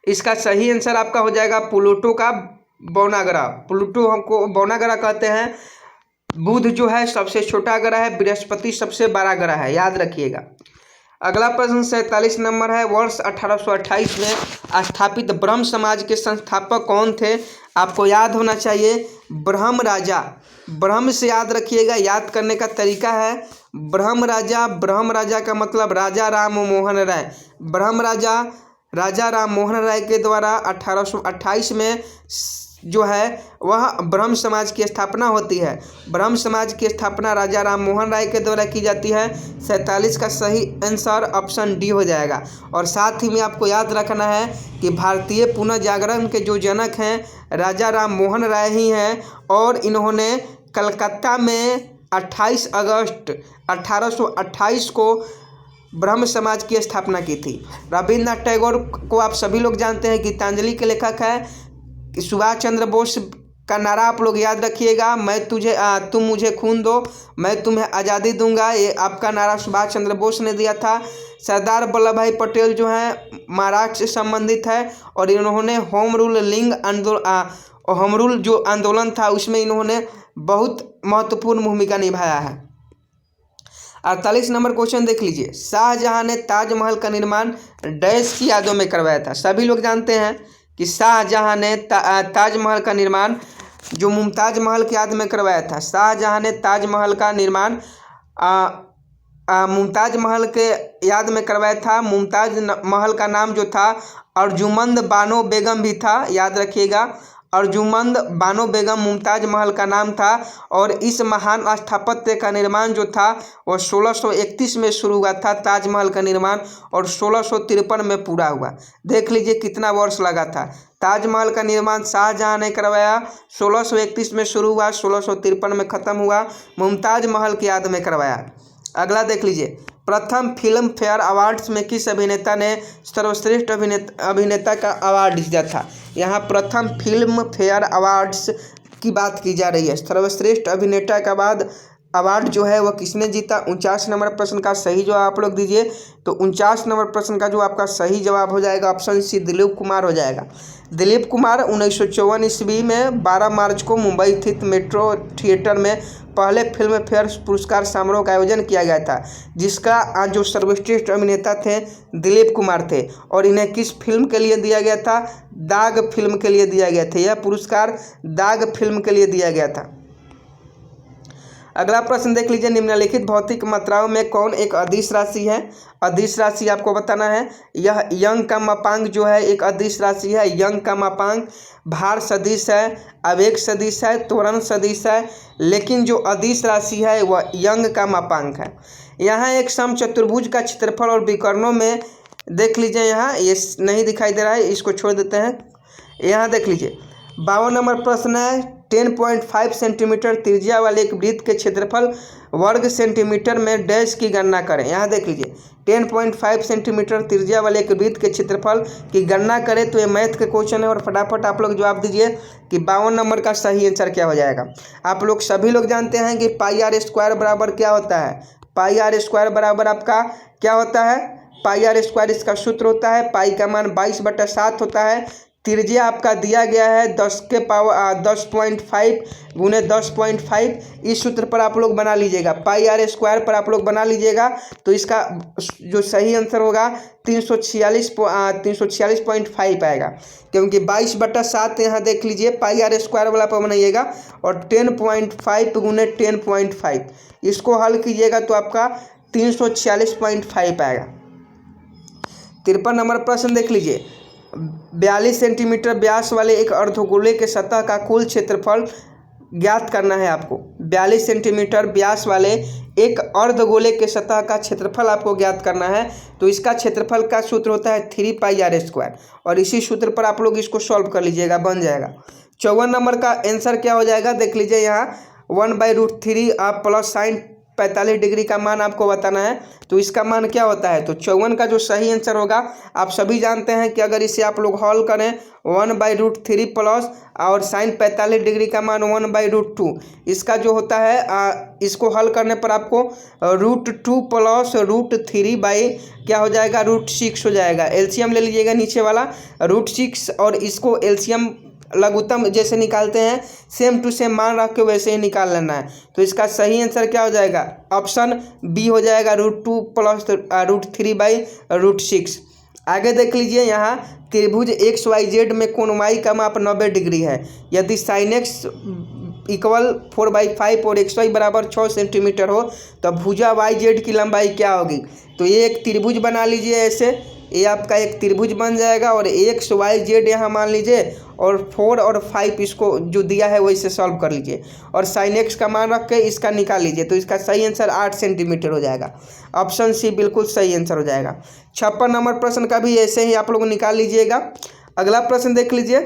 Speaker 1: इसका सही आंसर आपका हो जाएगा प्लूटो का बौना ग्रह। प्लूटो हमको बौना ग्रह कहते हैं। बुध जो है सबसे छोटा ग्रह है, बृहस्पति सबसे बड़ा ग्रह है, याद रखिएगा। अगला प्रश्न 47 नंबर है। वर्ष 1828 में स्थापित ब्रह्म समाज के संस्थापक कौन थे? आपको याद होना चाहिए, ब्रह्म राजा। ब्रह्म से याद रखिएगा, याद करने का तरीका है ब्रह्म राजा। ब्रह्म राजा का मतलब राजा राम मोहन राय। ब्रह्म राजा राजा राम मोहन राय के द्वारा 1828 में जो है वह ब्रह्म समाज की स्थापना होती है। ब्रह्म समाज की स्थापना राजा राम मोहन राय के द्वारा की जाती है। 47 का सही आंसर ऑप्शन डी हो जाएगा। और साथ ही में आपको याद रखना है कि भारतीय पुनर्जागरण के जो जनक हैं राजा राम मोहन राय ही हैं, और इन्होंने कलकत्ता में 28 अगस्त 1828 को ब्रह्म समाज की स्थापना की थी। रविन्द्रनाथ टैगोर को आप सभी लोग जानते हैं, गीतांजलि के लेखक है। सुभाष चंद्र बोस का नारा आप लोग याद रखिएगा, तुम मुझे खून दो, मैं तुम्हें आज़ादी दूंगा। ये आपका नारा सुभाष चंद्र बोस ने दिया था। सरदार वल्लभ भाई पटेल जो हैं महाराष्ट्र से संबंधित है, और इन्होंने होम रूल जो आंदोलन था उसमें इन्होंने बहुत महत्वपूर्ण भूमिका निभाया है। 48 नंबर क्वेश्चन देख लीजिए। शाहजहां ने ताजमहल का निर्माण डैश की यादों में करवाया था। सभी लोग जानते हैं कि शाहजहां ने ताजमहल का निर्माण जो मुमताज महल की याद में करवाया था। शाहजहां ने ताजमहल का निर्माण मुमताज महल के याद में करवाया था। मुमताज महल का नाम जो था अर्जुमंद बानो बेगम भी था, याद रखिएगा। अर्जुमंद बानो बेगम मुमताज महल का नाम था। और इस महान स्थापत्य का निर्माण जो था वह 1631 में शुरू हुआ था ताजमहल का निर्माण, और 1653 में पूरा हुआ। देख लीजिए कितना वर्ष लगा था। ताजमहल का निर्माण शाहजहां ने करवाया, 1631 में शुरू हुआ, 1653 में ख़त्म हुआ। मुमताज महल की याद में करवाया। अगला देख लीजिए। प्रथम फिल्म फेयर अवार्ड्स में किस अभिनेता ने सर्वश्रेष्ठ अभिनेता का अवार्ड जीता था। यहाँ प्रथम फिल्म फेयर अवार्ड्स की बात की जा रही है। सर्वश्रेष्ठ अभिनेता का बाद अवार्ड जो है वह किसने जीता। 49 नंबर प्रश्न का सही जवाब आप लोग दीजिए। तो 49 नंबर प्रश्न का जो आपका सही जवाब हो जाएगा ऑप्शन सी दिलीप कुमार हो जाएगा। दिलीप कुमार 1954 ईस्वी में 12 मार्च को मुंबई स्थित मेट्रो थिएटर में पहले फिल्म फेयर पुरस्कार समारोह का आयोजन किया गया था, जिसका जो सर्वश्रेष्ठ अभिनेता थे दिलीप कुमार थे। और इन्हें किस फिल्म के लिए दिया गया था। दाग फिल्म के लिए दिया गया था। यह पुरस्कार दाग फिल्म के लिए दिया गया था। अगला प्रश्न देख लीजिए। निम्नलिखित भौतिक मात्राओं में कौन एक अदिश राशि है। अदिश राशि आपको बताना है। यह यंग का मापांक जो है एक अदिश राशि है। यंग का मापांक भार सदिश है, आवेग सदिश है, त्वरण सदिश है, लेकिन जो अदिश राशि है वह यंग का मापांक है। यहाँ एक समचतुर्भुज का क्षेत्रफल और विकर्णों में देख लीजिए। यहाँ ये नहीं दिखाई दे रहा है, इसको छोड़ देते हैं। यहाँ देख लीजिए 52 नंबर प्रश्न है। 10.5 सेंटीमीटर त्रिज्या वाले एक वृत्त के क्षेत्रफल वर्ग सेंटीमीटर में डैश की गणना करें। यहाँ देख लीजिए 10.5 सेंटीमीटर त्रिज्या वाले एक वृत्त के क्षेत्रफल की गणना करें। तो ये मैथ के क्वेश्चन है, और फटाफट आप लोग जवाब दीजिए कि 52 नंबर का सही आंसर क्या हो जाएगा। आप लोग सभी लोग जानते हैं कि पाई आर स्क्वायर बराबर क्या होता है। पाई आर स्क्वायर बराबर आपका क्या होता है। पाई आर स्क्वायर इसका सूत्र होता है। पाई का मान 22/7 होता है। त्रिज्या आपका दिया गया है 10.5 गुने 10.5। इस सूत्र पर आप लोग बना लीजिएगा। पाई आर स्क्वायर पर आप लोग बना लीजिएगा। तो इसका जो सही आंसर होगा 346.5 आएगा, क्योंकि 22/7 यहाँ देख लीजिए पाई आर स्क्वायर वाला पर बनाइएगा, और 10.5 गुने 10.5 इसको हल कीजिएगा तो आपका 346.5 आएगा। 53 नंबर प्रश्न देख लीजिए। 42 सेंटीमीटर व्यास वाले एक अर्धगोले के सतह का कुल क्षेत्रफल ज्ञात करना है आपको। 42 सेंटीमीटर व्यास वाले एक अर्धगोले के सतह का क्षेत्रफल आपको ज्ञात करना है। तो इसका क्षेत्रफल का सूत्र होता है 3 पाई आर स्क्वायर, और इसी सूत्र पर आप लोग इसको सॉल्व कर लीजिएगा, बन जाएगा। 54 नंबर का आंसर क्या हो जाएगा देख लीजिए। यहाँ 1/√3 आप प्लस साइन 45 डिग्री का मान आपको बताना है। तो इसका मान क्या होता है। तो 54 का जो सही आंसर होगा, आप सभी जानते हैं कि अगर इसे आप लोग हल करें 1/√3 प्लस और साइन 45 डिग्री का मान 1/√2, इसका जो होता है इसको हल करने पर आपको √2 प्लस √3 बाई क्या हो जाएगा √6 हो जाएगा। एलसीएम ले लीजिएगा नीचे वाला √6, और इसको एलसीएम लघुत्तम जैसे निकालते हैं सेम टू सेम मान रख के वैसे ही निकाल लेना है। तो इसका सही आंसर क्या हो जाएगा, ऑप्शन बी हो जाएगा √2 प्लस √3 बाई √6। आगे देख लीजिए, यहाँ त्रिभुज XYZ में कोण y का माप 90 डिग्री है। यदि sin x इक्वल 4/5 और xy बराबर 6 सेंटीमीटर हो तो भुजा YZ की लंबाई क्या होगी। तो ये एक त्रिभुज बना लीजिए ऐसे, ये आपका एक त्रिभुज बन जाएगा और एक्स वाई जेड यहाँ मान लीजिए और 4 और 5 इसको जो दिया है वैसे सॉल्व कर लीजिए और साइन एक्स का मान रख के इसका निकाल लीजिए। तो इसका सही आंसर 8 सेंटीमीटर हो जाएगा। ऑप्शन सी बिल्कुल सही आंसर हो जाएगा। 56 नंबर प्रश्न का भी ऐसे ही आप लोग निकाल लीजिएगा। अगला प्रश्न देख लीजिए।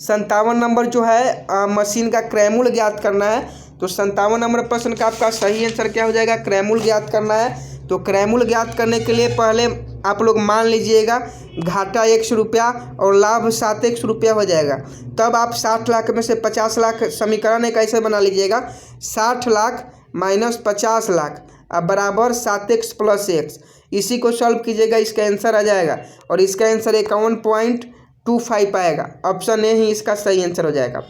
Speaker 1: 57 नंबर जो है मशीन का क्रैमूल ज्ञात करना है। तो 57 नंबर प्रश्न का आपका सही आंसर क्या हो जाएगा? क्रैमूल ज्ञात करना है। तो क्रैमूल ज्ञात करने के लिए पहले आप लोग मान लीजिएगा घाटा 100 रुपया और लाभ 7x रुपया हो जाएगा। तब आप 60 लाख में से 50 लाख समीकरण एक ऐसे बना लीजिएगा, 60 लाख माइनस 50 लाख अब बराबर 7x प्लस x। इसी को सॉल्व कीजिएगा, इसका आंसर आ जाएगा और इसका आंसर 51.25 आएगा। ऑप्शन ए ही इसका सही आंसर हो जाएगा।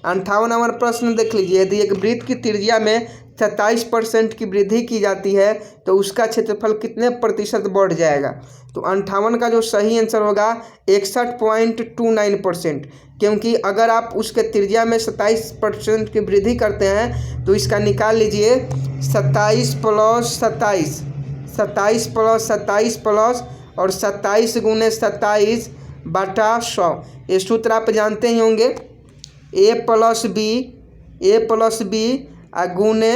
Speaker 1: 58 नंबर प्रश्न देख लीजिए। यदि एक वृत्त की त्रिज्या में 27% की वृद्धि की जाती है तो उसका क्षेत्रफल कितने प्रतिशत बढ़ जाएगा? तो 58 का जो सही आंसर होगा 61.29%, क्योंकि अगर आप उसके त्रिज्या में 27% की वृद्धि करते हैं तो इसका निकाल लीजिए 27 प्लस 27, 27 प्लस 27 प्लस और 27 गुने 27 बटा 100। ये सूत्र आप जानते ही होंगे, ए प्लस बी गुने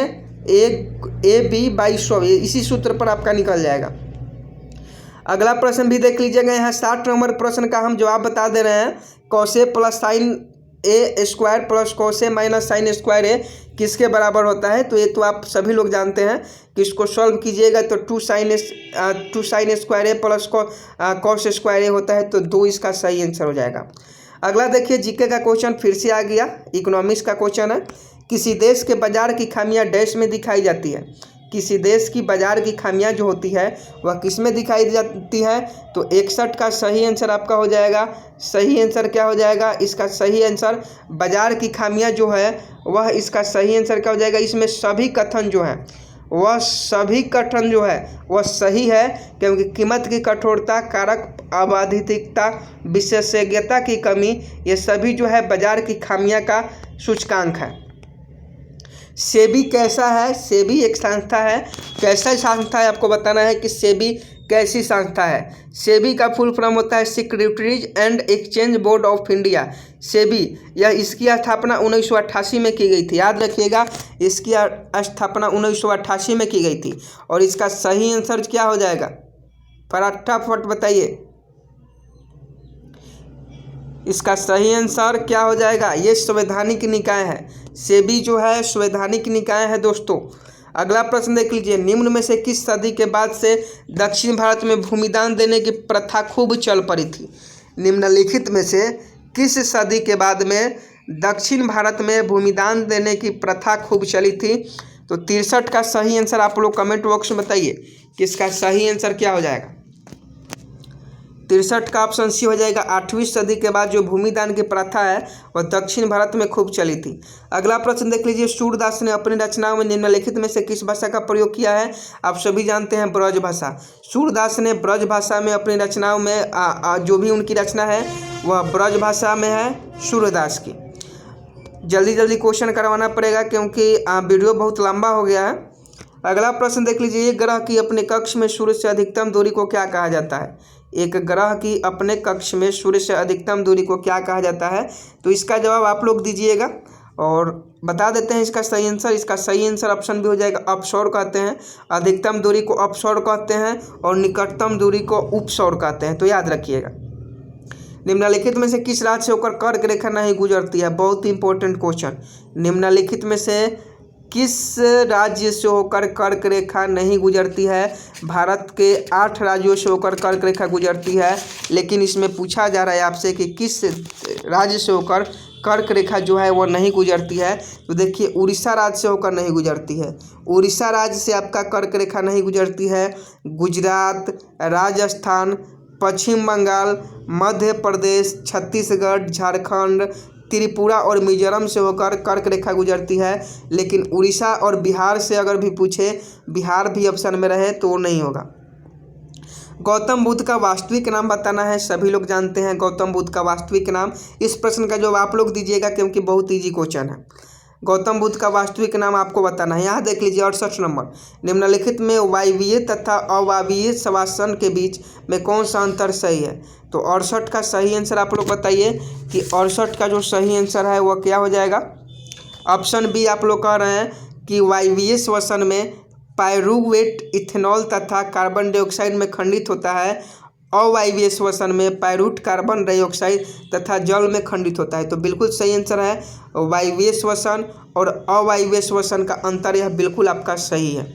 Speaker 1: ए बी बाई 100। इसी सूत्र पर आपका निकल जाएगा। अगला प्रश्न भी देख लीजिएगा। यहाँ 60 नंबर प्रश्न का हम जवाब बता दे रहे हैं। Cos A plus sine A square plus cos A minus sine square A किसके बराबर होता है? तो ये तो आप सभी लोग जानते हैं कि इसको सॉल्व कीजिएगा तो 2 साइन स्क्वायर ए प्लस कॉस स्क्वायर ए होता है। तो 2 इसका सही आंसर हो जाएगा। अगला देखिए, जीके का क्वेश्चन फिर से आ गया। इकोनॉमिक्स का क्वेश्चन है। किसी देश के बाजार की खामियां डैश में दिखाई जाती है। किसी देश की बाजार की खामियां जो होती है वह किस में दिखाई जाती है? तो 61 का सही आंसर आपका हो जाएगा। सही आंसर क्या हो जाएगा? इसका सही आंसर बाजार की खामियां जो है वह इसका सही आंसर क्या हो जाएगा? इसमें सभी कथन जो है वह सही है, क्योंकि कीमत की कठोरता, कारक अबाधितता, विशेषज्ञता की कमी, ये सभी जो है बाजार की खामियां का सूचकांक है। सेबी कैसा है? सेबी एक संस्था है। कैसा संस्था है आपको बताना है कि सेबी कैसी संस्था है। सेबी का फुल फॉर्म होता है securities and exchange board of India. SEBI इसकी स्थापना 1988 में की गई थी। याद रखिएगा, इसकी स्थापना 1988 में की गई थी। और इसका सही आंसर क्या हो जाएगा? फटाफट बताइए, इसका सही आंसर क्या हो जाएगा? ये संवैधानिक निकाय है। सेबी जो है संवैधानिक निकाय है दोस्तों। अगला प्रश्न देख लीजिए। निम्न में से किस सदी के बाद से दक्षिण भारत में भूमिदान देने की प्रथा खूब चल पड़ी थी? निम्नलिखित में से किस सदी के बाद में दक्षिण भारत में भूमिदान देने की प्रथा खूब चली थी? तो 63 का सही आंसर आप लोग कमेंट बॉक्स में बताइए कि इसका सही आंसर क्या हो जाएगा। 63 का ऑप्शन सी हो जाएगा। 8वीं सदी के बाद जो भूमिदान की प्रथा है वह दक्षिण भारत में खूब चली थी। अगला प्रश्न देख लीजिए। सूरदास ने अपनी रचनाओं में निम्नलिखित में से किस भाषा का प्रयोग किया है? आप सभी जानते हैं ब्रज भाषा। सूरदास ने ब्रज भाषा में अपनी रचनाओं में जो भी उनकी रचना है वह ब्रज भाषा में है सूरदास की। जल्दी जल्दी क्वेश्चन करवाना पड़ेगा क्योंकि वीडियो बहुत लंबा हो गया है। अगला प्रश्न देख लीजिए। एक ग्रह की अपने कक्ष में सूर्य से अधिकतम दूरी को क्या कहा जाता है? एक ग्रह की अपने कक्ष में सूर्य से अधिकतम दूरी को क्या कहा जाता है? तो इसका जवाब आप लोग दीजिएगा और बता देते हैं इसका सही आंसर। इसका सही आंसर ऑप्शन भी हो जाएगा अपसौर कहते हैं। अधिकतम दूरी को अपसौर कहते हैं और निकटतम दूरी को उपसौर कहते हैं। तो याद रखिएगा। निम्नलिखित में से किस राज्य से होकर कर्क रेखा नहीं गुजरती है? बहुत ही इंपॉर्टेंट क्वेश्चन। निम्नलिखित में से किस राज्य से होकर कर्क रेखा नहीं गुजरती है? भारत के 8 राज्यों से होकर कर्क रेखा गुजरती है, लेकिन इसमें पूछा जा रहा है आपसे कि किस राज्य से होकर कर्क रेखा जो है वो नहीं गुजरती है। तो देखिए, उड़ीसा राज्य से होकर नहीं गुजरती है। उड़ीसा राज्य से आपका कर्क रेखा नहीं गुजरती है। गुजरात, राजस्थान, पश्चिम बंगाल, मध्य प्रदेश, छत्तीसगढ़, झारखंड, त्रिपुरा और मिजोरम से होकर कर्क रेखा गुजरती है। लेकिन उड़ीसा और बिहार से अगर भी पूछे, बिहार भी ऑप्शन में रहे तो नहीं होगा। गौतम बुद्ध का वास्तविक नाम बताना है। सभी लोग जानते हैं गौतम बुद्ध का वास्तविक नाम। इस प्रश्न का जवाब आप लोग दीजिएगा क्योंकि बहुत ईजी क्वेश्चन है। गौतम बुद्ध का वास्तविक नाम आपको बताना है। यहाँ देख लीजिए 68 नंबर, निम्नलिखित में वायवीय तथा अवायवीय श्वसन के बीच में कौन सा अंतर सही है। तो 68 का सही आंसर आप लोग बताइए कि 68 का जो सही आंसर है वह क्या हो जाएगा। ऑप्शन बी आप लोग कह रहे हैं कि वायवीय श्वसन में पायरुवेट इथेनॉल तथा कार्बन डाइऑक्साइड में खंडित होता है, अवायवीय श्वसन में पायरुट कार्बन डाइऑक्साइड तथा जल में खंडित होता है। तो बिल्कुल सही आंसर है वायवीय श्वसन और अवायवीय श्वसन का अंतर, यह बिल्कुल आपका सही है।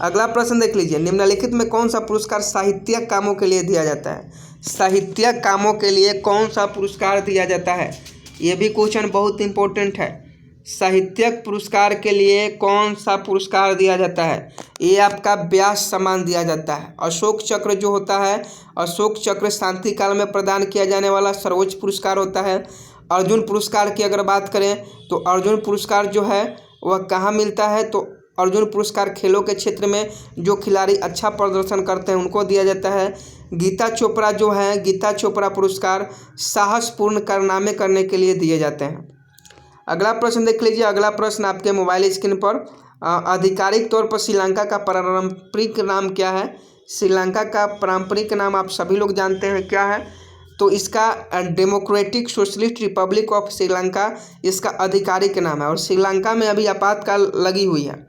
Speaker 1: अगला प्रश्न देख लीजिए, निम्नलिखित में कौन सा पुरस्कार साहित्यिक कामों के लिए दिया जाता है। साहित्यिक कामों के लिए कौन सा पुरस्कार दिया जाता है, यह भी क्वेश्चन बहुत इंपॉर्टेंट है। साहित्यिक पुरस्कार के लिए कौन सा पुरस्कार दिया जाता है, ये आपका व्यास सम्मान दिया जाता है। अशोक चक्र जो होता है, अशोक चक्र शांति काल में प्रदान किया जाने वाला सर्वोच्च पुरस्कार होता है। अर्जुन पुरस्कार की अगर बात करें तो अर्जुन पुरस्कार जो है वह कहाँ मिलता है, तो अर्जुन पुरस्कार खेलों के क्षेत्र में जो खिलाड़ी अच्छा प्रदर्शन करते हैं उनको दिया जाता है। गीता चोपड़ा जो है, गीता चोपड़ा पुरस्कार साहसपूर्ण कारनामे करने के लिए दिए जाते हैं। अगला प्रश्न देख लीजिए, अगला प्रश्न आपके मोबाइल स्क्रीन पर, आधिकारिक तौर पर श्रीलंका का पारंपरिक नाम क्या है। श्रीलंका का पारंपरिक नाम आप सभी लोग जानते हैं क्या है, तो इसका democratic socialist Republic of Sri Lanka इसका आधिकारिक नाम है और श्रीलंका में अभी आपातकाल लगी हुई है।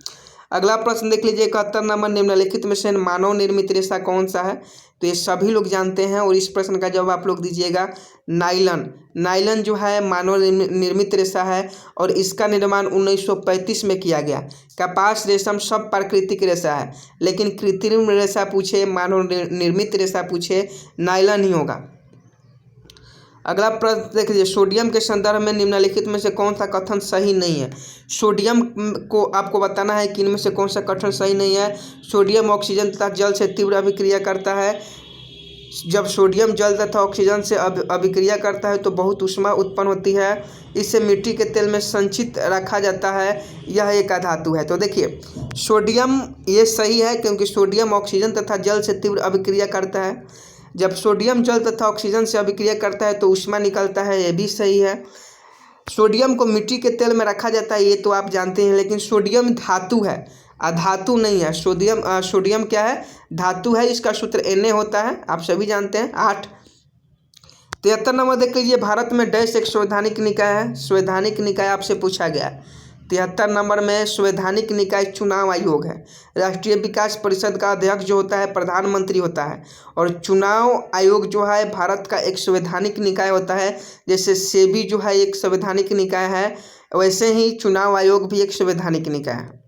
Speaker 1: अगला प्रश्न देख लीजिए 71 नंबर, निम्नलिखित में से मानव निर्मित रेशा कौन सा है। तो ये सभी लोग जानते हैं और इस प्रश्न का जवाब आप लोग दीजिएगा नायलन। नायलन जो है मानव निर्मित रेशा है और इसका निर्माण 1935 में किया गया। कपास रेशम सब प्राकृतिक रेशा है, लेकिन कृत्रिम रेशा पूछे, मानव निर्मित रेशा पूछे, नायलन ही होगा। अगला प्रश्न देख लीजिए, सोडियम के संदर्भ में निम्नलिखित में से कौन सा कथन सही नहीं है। सोडियम को आपको बताना है कि इनमें से कौन सा कथन सही नहीं है। सोडियम ऑक्सीजन तथा जल से तीव्र अभिक्रिया करता है। जब सोडियम जल तथा ऑक्सीजन से अभिक्रिया करता है तो बहुत ऊष्मा उत्पन्न होती है। इसे मिट्टी के तेल में संचित रखा जाता है। यह एक अधातु है। तो देखिए सोडियम ये सही है क्योंकि सोडियम ऑक्सीजन तथा जल से तीव्र अभिक्रिया करता है। जब सोडियम जल तथा ऑक्सीजन से अभिक्रिया करता है तो ऊष्मा निकलता है, यह भी सही है। सोडियम को मिट्टी के तेल में रखा जाता है, ये तो आप जानते हैं, लेकिन सोडियम धातु है, अधातु नहीं है। सोडियम क्या है, धातु है। इसका सूत्र Na होता है, आप सभी जानते हैं 8। 73 नंबर देख लीजिए, भारत में डैश एक संवैधानिक निकाय है। संवैधानिक निकाय आपसे पूछा गया है। 73 नंबर में संवैधानिक निकाय चुनाव आयोग है। राष्ट्रीय विकास परिषद का अध्यक्ष जो होता है प्रधानमंत्री होता है और चुनाव आयोग जो है भारत का एक संवैधानिक निकाय होता है। जैसे सेबी जो है एक संवैधानिक निकाय है, वैसे ही चुनाव आयोग भी एक संवैधानिक निकाय है।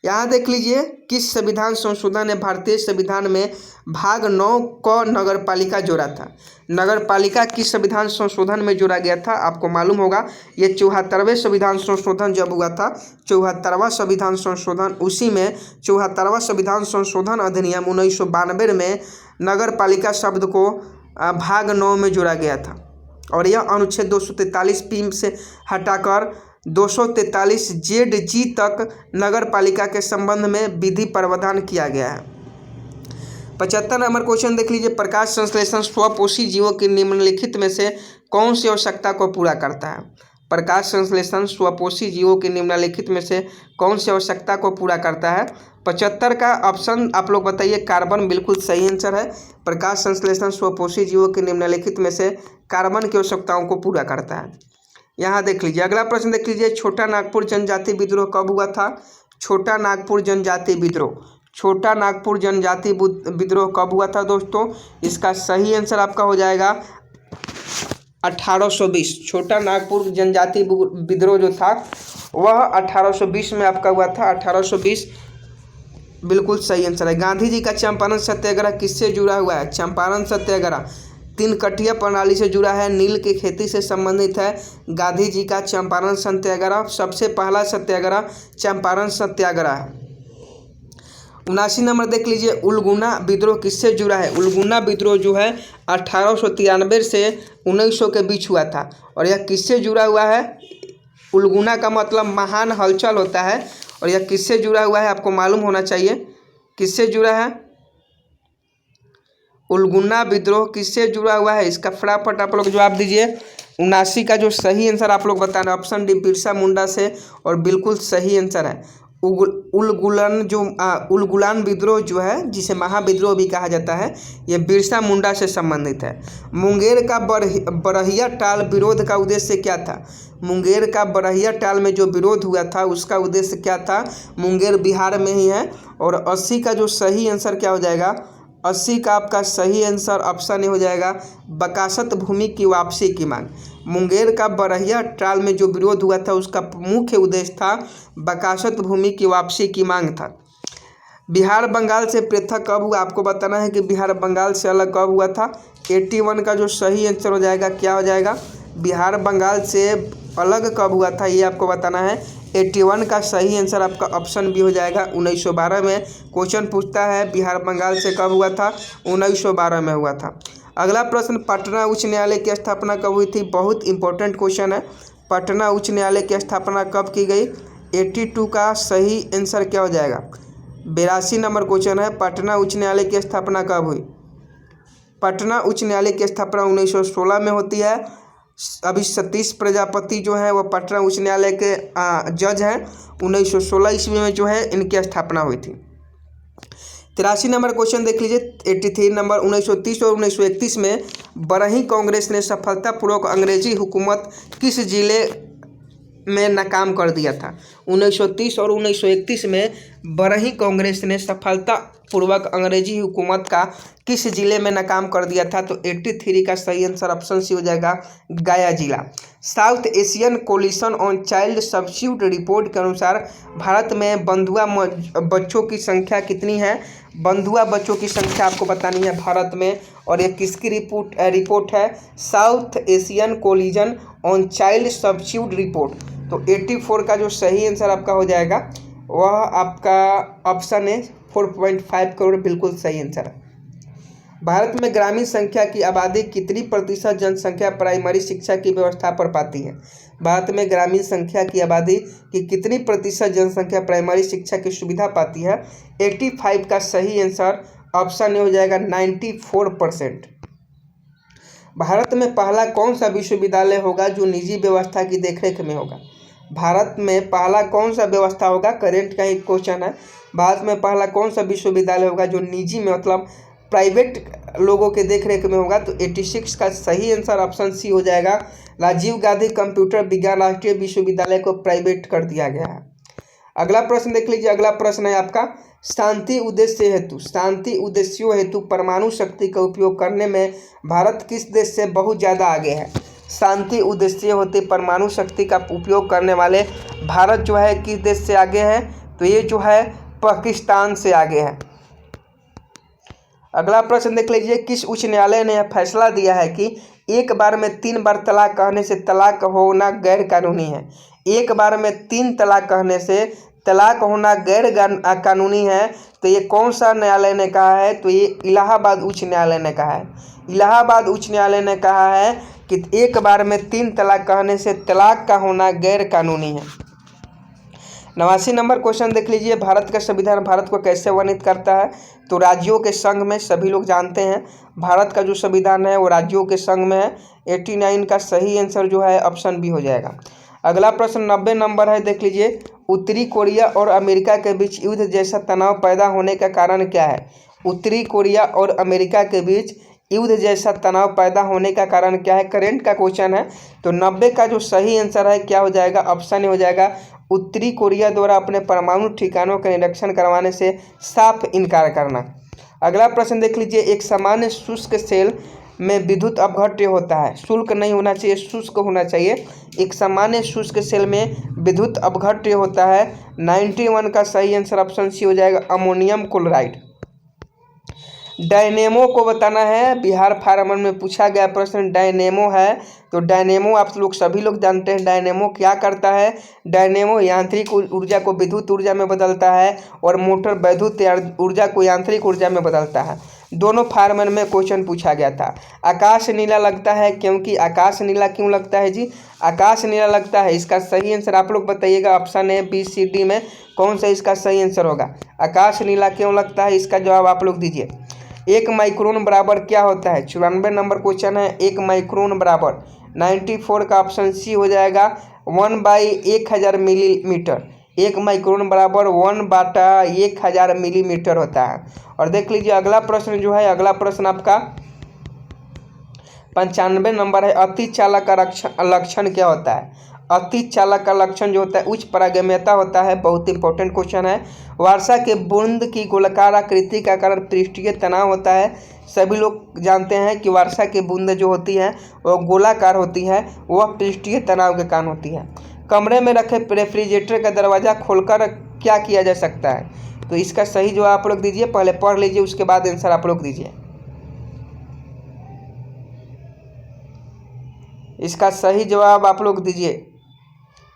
Speaker 1: यहाँ देख लीजिए, किस संविधान संशोधन ने भारतीय संविधान में भाग 9 को नगर पालिका जोड़ा था। नगर पालिका किस संविधान संशोधन में जोड़ा गया था, आपको मालूम होगा। ये 74वें संविधान संशोधन जब हुआ था, 74वां संविधान संशोधन, उसी में 74वां संविधान संशोधन अधिनियम 1992 में नगर पालिका शब्द को भाग 9 में जोड़ा गया था और यह अनुच्छेद 243 से हटाकर 243 ZG तक नगर पालिका के संबंध में विधि प्रावधान किया गया है। 75 नंबर क्वेश्चन देख लीजिए, प्रकाश संश्लेषण स्वपोषी जीवों की निम्नलिखित में से कौन सी आवश्यकता को पूरा करता है। प्रकाश संश्लेषण स्वपोषी जीवों की निम्नलिखित में से कौन सी आवश्यकता को पूरा करता है। 75 का ऑप्शन आप लोग बताइए, कार्बन बिल्कुल सही आंसर है। प्रकाश संश्लेषण स्वपोषी जीवों की निम्नलिखित में से कार्बन की आवश्यकताओं को पूरा करता है। यहाँ देख लीजिए, अगला प्रश्न देख लीजिए, छोटा नागपुर जनजाति विद्रोह कब हुआ था। छोटा नागपुर जनजाति विद्रोह, छोटा नागपुर जनजाति विद्रोह कब हुआ था दोस्तों। इसका सही आंसर आपका हो जाएगा 1820। छोटा नागपुर जनजाति विद्रोह जो था वह 1820 में आपका हुआ था। 1820 बिल्कुल सही आंसर है। गांधी जी का चंपारण सत्याग्रह किससे जुड़ा हुआ है। चंपारण सत्याग्रह 3 कठिया प्रणाली से जुड़ा है, नील की खेती से संबंधित है। गांधी जी का चंपारण सत्याग्रह सबसे पहला सत्याग्रह चंपारण सत्याग्रह है। 79 नंबर देख लीजिए, उलगुना विद्रोह किससे जुड़ा है। उलगुना विद्रोह जो है 1893 से 1900 के बीच हुआ था और यह किससे जुड़ा हुआ है। उलगुना का मतलब महान हलचल होता है और यह किससे जुड़ा हुआ है, आपको मालूम होना चाहिए किससे जुड़ा है। उलगुना विद्रोह किससे जुड़ा हुआ है, इसका फटाफट आप लोग जवाब दीजिए। 79 का जो सही आंसर आप लोग बता रहे हैं ऑप्शन डी बिरसा मुंडा से, और बिल्कुल सही आंसर है। उलगुलान विद्रोह जो है, जिसे महाविद्रोह भी कहा जाता है, ये बिरसा मुंडा से संबंधित है। मुंगेर का बरहिया टाल विरोध का उद्देश्य क्या था? मुंगेर का बरहिया टाल में जो विरोध हुआ था उसका उद्देश्य क्या था? मुंगेर बिहार में ही है। और 80 का जो सही आंसर क्या हो जाएगा? 80 का आपका सही आंसर ऑप्शन ए हो जाएगा बकासत भूमि की वापसी की मांग। मुंगेर का बरहिया टाल में जो विरोध हुआ था उसका मुख्य उद्देश्य था बकासत भूमि की वापसी की मांग था। बिहार बंगाल से पृथक कब हुआ? आपको बताना है कि बिहार बंगाल से अलग कब हुआ था। 81 का जो सही आंसर हो जाएगा क्या हो जाएगा? बिहार बंगाल से अलग कब हुआ था ये आपको बताना है। 81 का सही आंसर आपका ऑप्शन बी हो जाएगा 1912 में। क्वेश्चन पूछता है बिहार बंगाल से कब हुआ था? 1912 में हुआ था। अगला प्रश्न, पटना उच्च न्यायालय की स्थापना कब हुई थी? बहुत इंपॉर्टेंट क्वेश्चन है। पटना उच्च न्यायालय की स्थापना कब की गई? 82 का सही आंसर क्या हो जाएगा? 82 नंबर क्वेश्चन है, पटना उच्च न्यायालय की स्थापना कब हुई? पटना उच्च न्यायालय की स्थापना 1916 में होती है। अभी सतीश प्रजापति जो है वो पटना उच्च न्यायालय के जज हैं। 1916 ईस्वी में जो है इनकी स्थापना हुई थी। 83 नंबर क्वेश्चन देख लीजिए। 83 नंबर, 1930 और 1931 में बरही कांग्रेस ने सफलतापूर्वक अंग्रेजी हुकूमत किस जिले में नाकाम कर दिया था? 1930 और 1931 में बरही कांग्रेस ने सफलतापूर्वक अंग्रेजी हुकूमत का किस जिले में नाकाम कर दिया था? तो 83 का सही आंसर ऑप्शन सी हो जाएगा गया जिला। South Asian coalition on child substitute report के अनुसार भारत में बंधुआ बच्चों की संख्या कितनी है? बंधुआ बच्चों की संख्या आपको बतानी है भारत में, और ये किसकी रिपोर्ट है? South Asian coalition on child substitute report. तो 84 का जो सही आंसर आपका हो जाएगा वह आपका ऑप्शन है 4.5 करोड़, बिल्कुल सही आंसर है। भारत में ग्रामीण संख्या की आबादी कितनी प्रतिशत जनसंख्या प्राइमरी शिक्षा की व्यवस्था पर पाती है? भारत में ग्रामीण संख्या की आबादी की कितनी प्रतिशत जनसंख्या प्राइमरी शिक्षा की सुविधा पाती है? 85 का सही आंसर ऑप्शन ए हो जाएगा 94%। भारत में पहला कौन सा विश्वविद्यालय होगा जो निजी व्यवस्था की देखरेख में होगा? भारत में पहला कौन सा व्यवस्था होगा? करेंट का एक क्वेश्चन है। भारत में पहला कौन सा विश्वविद्यालय होगा जो निजी में मतलब प्राइवेट लोगों के देखरेख में होगा? तो 86 का सही आंसर ऑप्शन सी हो जाएगा राजीव गांधी कंप्यूटर विज्ञान राष्ट्रीय विश्वविद्यालय को प्राइवेट कर दिया गया है। अगला प्रश्न देख लीजिए। अगला प्रश्न है आपका, शांति उद्देश्यों हेतु परमाणु शक्ति का उपयोग करने में भारत किस देश से बहुत ज़्यादा आगे है? शांति उद्देश्य होते परमाणु शक्ति का उपयोग करने वाले भारत जो है किस देश से आगे है? तो ये जो है पाकिस्तान से आगे है। अगला प्रश्न देख लीजिए। किस उच्च न्यायालय ने यह फैसला दिया है कि एक बार में 3 बार तलाक कहने से तलाक होना गैर कानूनी है? एक बार में 3 तलाक कहने से तलाक होना गैर कानूनी है, तो ये कौन सा न्यायालय ने कहा है? तो ये इलाहाबाद उच्च न्यायालय ने कहा है। इलाहाबाद उच्च न्यायालय ने कहा है कि एक बार में 3 तलाक कहने से तलाक का होना गैर कानूनी है। 89 नंबर क्वेश्चन देख लीजिए। भारत का संविधान भारत को कैसे वर्णित करता है? तो राज्यों के संघ में, सभी लोग जानते हैं भारत का जो संविधान है वो राज्यों के संघ में है। 89 का सही आंसर जो है ऑप्शन बी हो जाएगा। अगला प्रश्न 90 नंबर है, देख लीजिए। उत्तरी कोरिया और अमेरिका के बीच युद्ध जैसा तनाव पैदा होने का कारण क्या है? उत्तरी कोरिया और अमेरिका के बीच युद्ध जैसा तनाव पैदा होने का कारण क्या है? करेंट का क्वेश्चन है। तो 90 का जो सही आंसर है क्या हो जाएगा? ऑप्शन ए हो जाएगा उत्तरी कोरिया द्वारा अपने परमाणु ठिकानों का निरीक्षण करवाने से साफ इनकार करना। अगला प्रश्न देख लीजिए। एक सामान्य शुष्क सेल में विद्युत अपघट्य होता है, शुल्क नहीं होना चाहिए, शुष्क होना चाहिए। एक सामान्य शुष्क सेल में विद्युत अपघट्य होता है। 91 का सही आंसर ऑप्शन सी हो जाएगा अमोनियम क्लोराइड। डायनेमो को बताना है। बिहार फार्मर में पूछा गया प्रश्न डायनेमो है। तो डायनेमो आप लोग सभी लोग जानते हैं डायनेमो क्या करता है। डायनेमो यांत्रिक ऊर्जा को विद्युत ऊर्जा में बदलता है और मोटर वैद्युत ऊर्जा को यांत्रिक ऊर्जा में बदलता है। दोनों फार्मर में क्वेश्चन पूछा गया था। आकाश नीला लगता है क्योंकि आकाश नीला क्यों लगता है जी? आकाश नीला लगता है, इसका सही आंसर आप लोग बताइएगा। Option A, B, C, D में कौन सा इसका सही आंसर होगा? आकाश नीला क्यों लगता है, इसका जवाब आप लोग दीजिए। 1 माइक्रोन बराबर क्या होता है? 94 नंबर क्वेश्चन है। 1 माइक्रोन बराबर 94 का ऑप्शन सी हो जाएगा। 1/1000 मिलीमीटर, 1 माइक्रोन बराबर 1/1000 मिलीमीटर होता है। और देख लीजिए अगला प्रश्न जो है, अगला प्रश्न आपका 95 नंबर है। अति चालक का लक्षण क्या होता है? अति चालक का लक्षण जो होता है उच्च पारगम्यता होता है। बहुत इंपॉर्टेंट क्वेश्चन है। वर्षा के बूंद की गोलाकार आकृति का कारण पृष्ठीय तनाव होता है। सभी लोग जानते हैं कि वर्षा की बूंद जो होती है वह गोलाकार होती है, वह पृष्ठीय तनाव के कारण होती है। कमरे में रखे रेफ्रिजरेटर का दरवाज़ा खोलकर क्या किया जा सकता है? तो इसका सही जवाब आप लोग दीजिए, पहले पढ़ लीजिए उसके बाद आंसर आप लोग दीजिए। इसका सही जवाब आप लोग दीजिए।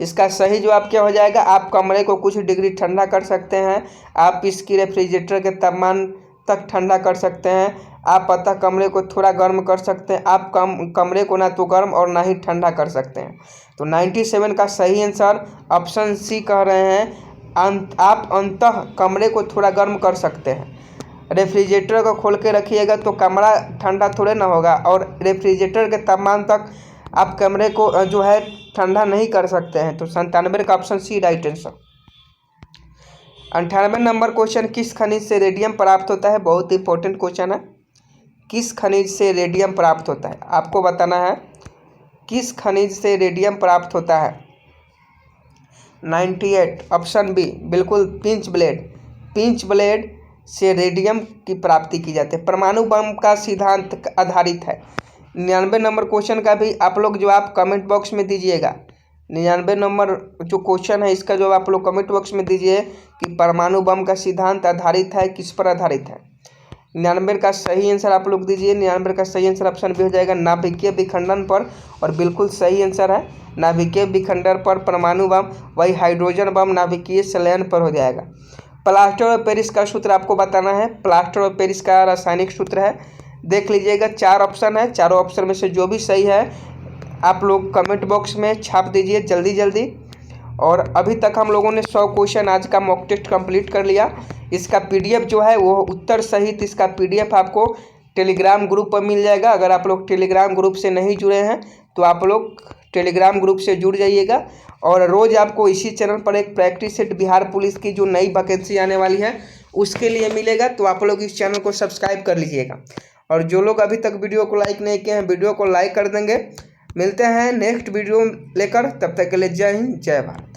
Speaker 1: इसका सही जवाब क्या हो जाएगा? आप कमरे को कुछ डिग्री ठंडा कर सकते हैं, आप इसकी रेफ्रिजरेटर के तापमान तक ठंडा कर सकते हैं, आप अतः कमरे को थोड़ा गर्म कर सकते हैं, आप कमरे को ना तो गर्म और ना ही ठंडा कर सकते हैं। तो 97 का सही आंसर ऑप्शन सी कह रहे हैं, आप अंततः कमरे को थोड़ा गर्म कर सकते हैं। रेफ्रिजरेटर को खोल के रखिएगा तो कमरा ठंडा थोड़े ना होगा, और रेफ्रिजरेटर के तापमान तक आप कमरे को जो है ठंडा नहीं कर सकते हैं। तो 97 का option C right answer. 98 number question, किस खनिज से रेडियम प्राप्त होता है? बहुत इंपॉर्टेंट क्वेश्चन है। किस खनिज से रेडियम प्राप्त होता है आपको बताना है, किस खनिज से रेडियम प्राप्त होता है? 98 ऑप्शन बी बिल्कुल, पिंच ब्लेड से रेडियम की प्राप्ति की जाती है। परमाणु बम का सिद्धांत आधारित है। 99 नंबर क्वेश्चन का भी आप लोग जवाब कमेंट बॉक्स में दीजिएगा। 99 नंबर जो क्वेश्चन है इसका जवाब आप लोग कमेंट बॉक्स में दीजिए कि परमाणु बम का सिद्धांत आधारित है, किस पर आधारित है? 99 का सही आंसर आप लोग दीजिए। 99 का सही आंसर ऑप्शन बी हो जाएगा, नाभिकीय विखंडन पर। और बिल्कुल सही आंसर है, नाभिकीय विखंडन पर परमाणु बम, वही हाइड्रोजन बम नाभिकीय संलयन पर हो जाएगा। प्लास्टर ऑफ पेरिस का सूत्र आपको बताना है। प्लास्टर ऑफ पेरिस का रासायनिक सूत्र है, देख लीजिएगा 4 ऑप्शन है, चारों ऑप्शन में से जो भी सही है आप लोग कमेंट बॉक्स में छाप दीजिए जल्दी जल्दी। और अभी तक हम लोगों ने 100 क्वेश्चन आज का मॉक टेस्ट कंप्लीट कर लिया। इसका पीडीएफ जो है वो उत्तर सहित इसका पीडीएफ आपको टेलीग्राम ग्रुप पर मिल जाएगा। अगर आप लोग टेलीग्राम ग्रुप से नहीं जुड़े हैं तो आप लोग टेलीग्राम ग्रुप से जुड़ जाइएगा। और रोज़ आपको इसी चैनल पर एक प्रैक्टिस सेट बिहार पुलिस की जो नई वैकेंसी आने वाली है उसके लिए मिलेगा, तो आप लोग इस चैनल को सब्सक्राइब कर लीजिएगा। और जो लोग अभी तक वीडियो को लाइक नहीं किए हैं वीडियो को लाइक कर देंगे। मिलते हैं नेक्स्ट वीडियो लेकर, तब तक के लिए जय हिंद जय भारत।